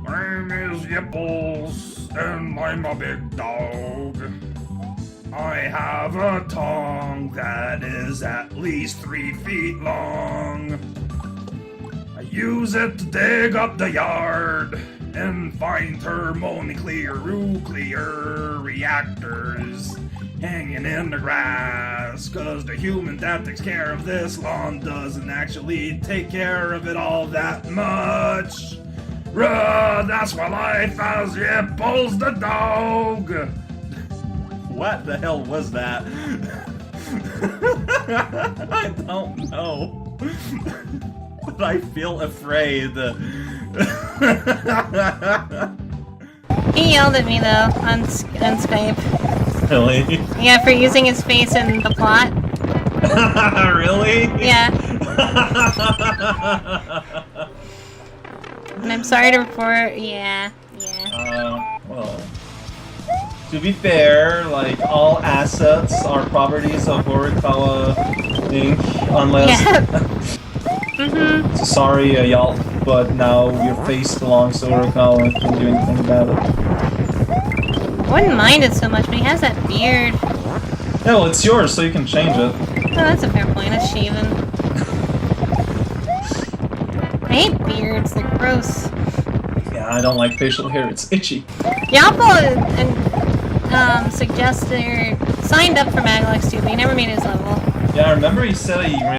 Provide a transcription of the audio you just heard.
My name is Yipples, and I'm a big dog. I have a tongue that is at least 3 feet long. I use it to dig up the yard and find thermonuclear reactors hanging in the grass, cause the human that takes care of this lawn doesn't actually take care of it all that much. That's my life as Yipples the dog. What the hell was that? I don't know. But I feel afraid. He yelled at me though on Skype. Really? Yeah, for using his face in the plot. Really? Yeah. And I'm sorry to report. Yeah. Well. To be fair, like, all assets are properties of Horikawa Inc. Unless... Yeah. So sorry, y'all, but now your face belongs to Horikawa and can't do anything about it. I wouldn't mind it so much, but he has that beard. Yeah, well, it's yours, so you can change it. Oh, that's a fair point. It's shaven. I hate beards. They're gross. Yeah, I don't like facial hair. It's itchy. Yappo suggested or signed up for MaGL too, but he never made his level. Yeah, I remember he said he